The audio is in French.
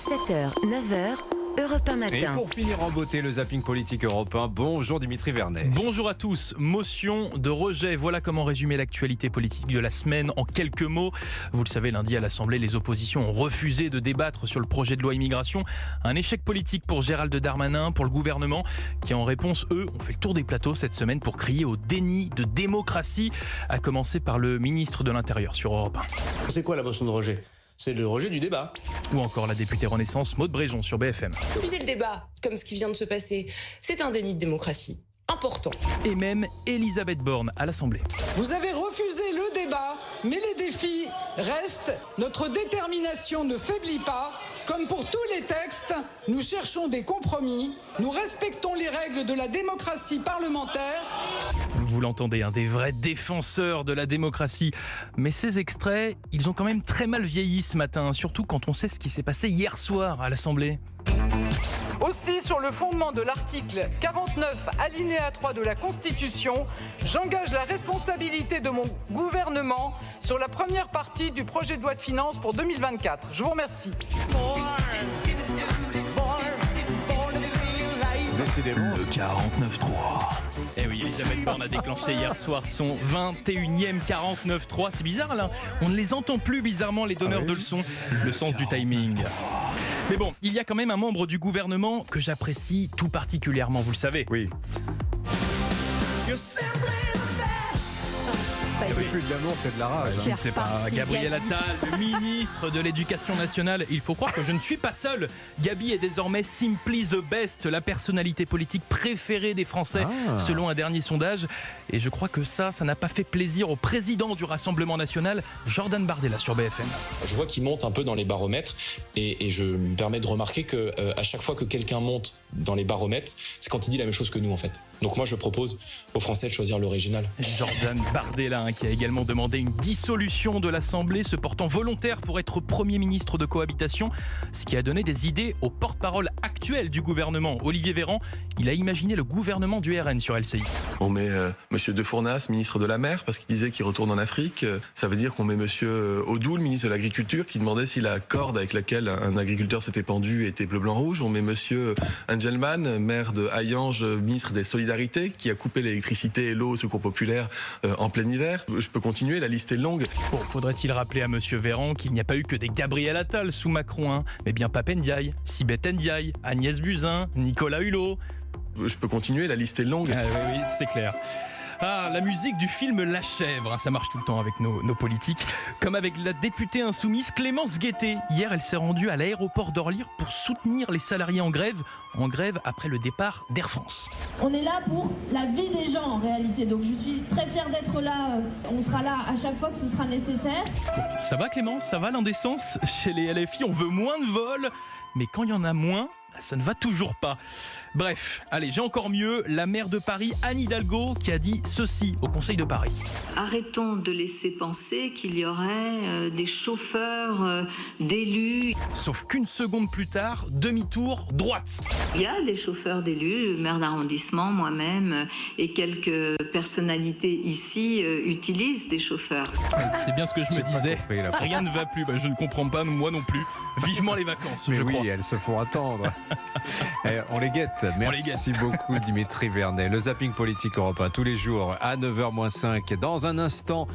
7h, 9h, Europe 1 Et matin. pour finir en beauté, le zapping politique européen. Bonjour Dimitri Vernet. Bonjour à tous. Motion de rejet. Voilà comment résumer l'actualité politique de la semaine en quelques mots. Vous le savez, lundi à l'Assemblée, les oppositions ont refusé de débattre sur le projet de loi immigration. Un échec politique pour Gérald Darmanin, pour le gouvernement, qui en réponse, eux, ont fait le tour des plateaux cette semaine pour crier au déni de démocratie, à commencer par le ministre de l'Intérieur sur Europe 1. C'est quoi la motion de rejet ? C'est le rejet du débat. Ou encore la députée Renaissance Maud Bréjon sur BFM. Refuser le débat, comme ce qui vient de se passer, c'est un déni de démocratie important. Et même Elisabeth Borne à l'Assemblée. Vous avez refusé le débat, mais les défis restent. Notre détermination ne faiblit pas. Comme pour tous les textes, nous cherchons des compromis. Nous respectons les règles de la démocratie parlementaire. Vous l'entendez, des vrais défenseurs de la démocratie. Mais ces extraits, ils ont quand même très mal vieilli ce matin, surtout quand on sait ce qui s'est passé hier soir à l'Assemblée. Aussi, sur le fondement de l'article 49, alinéa 3 de la Constitution, j'engage la responsabilité de mon gouvernement sur la première partie du projet de loi de finances pour 2024. Je vous remercie. Décidément. Le 49.3. Eh oui, Elisabeth Borne a déclenché hier soir son 21e 49.3. C'est bizarre là, on ne les entend plus bizarrement les donneurs de leçons. Le sens du timing. Mais bon, il y a quand même un membre du gouvernement que j'apprécie tout particulièrement, vous le savez. Oui. C'est plus de l'amour, c'est de la rage. Je ne sais pas, Gabriel Attal, le ministre de l'Éducation nationale. Il faut croire que je ne suis pas seul. Gabi est désormais simply the best, la personnalité politique préférée des Français, selon un dernier sondage. Et je crois que ça n'a pas fait plaisir au président du Rassemblement national, Jordan Bardella sur BFM. Je vois qu'il monte un peu dans les baromètres et je me permets de remarquer que à chaque fois que quelqu'un monte dans les baromètres, c'est quand il dit la même chose que nous en fait. Donc moi je propose aux Français de choisir l'original. Jordan Bardella qui a également demandé une dissolution de l'Assemblée, se portant volontaire pour être Premier ministre de cohabitation, ce qui a donné des idées au porte-parole actuel du gouvernement, Olivier Véran. Il a imaginé le gouvernement du RN sur LCI. On met Monsieur De Fournas, ministre de la Mer, parce qu'il disait qu'il retourne en Afrique. Ça veut dire qu'on met Monsieur Odoul, ministre de l'Agriculture, qui demandait si la corde avec laquelle un agriculteur s'était pendu était bleu, blanc, rouge. On met Monsieur Angelman, maire de Hayange, ministre des Solidarités, qui a coupé l'électricité et l'eau au secours populaire en plein hiver. Je peux continuer, la liste est longue. Bon, faudrait-il rappeler à Monsieur Véran qu'il n'y a pas eu que des Gabriel Attal sous Macron, mais bien Pape Ndiaye, Sibeth Ndiaye, Agnès Buzyn, Nicolas Hulot. Je peux continuer, la liste est longue. Oui, c'est clair. La musique du film La Chèvre, ça marche tout le temps avec nos politiques. Comme avec la députée insoumise Clémence Guettet. Hier, elle s'est rendue à l'aéroport d'Orly pour soutenir les salariés en grève après le départ d'Air France. On est là pour la vie des gens en réalité, donc je suis très fière d'être là. On sera là à chaque fois que ce sera nécessaire. Ça va Clémence, ça va l'indécence ? Chez les LFI, on veut moins de vols, mais quand il y en a moins, ça ne va toujours pas. Bref, allez, j'ai encore mieux. La maire de Paris, Anne Hidalgo, qui a dit ceci au Conseil de Paris. Arrêtons de laisser penser qu'il y aurait des chauffeurs d'élus. Sauf qu'une seconde plus tard, demi-tour, droite. Il y a des chauffeurs d'élus, le maire d'arrondissement, moi-même, et quelques personnalités ici utilisent des chauffeurs. C'est bien ce que je me disais. Compris, là. Rien ne va plus, je ne comprends pas, moi non plus. Vivement les vacances, Mais je oui, crois. elles se font attendre. On les guette. Merci beaucoup Dimitri Vernet. Le zapping politique européen tous les jours à 9h-5. Dans un instant.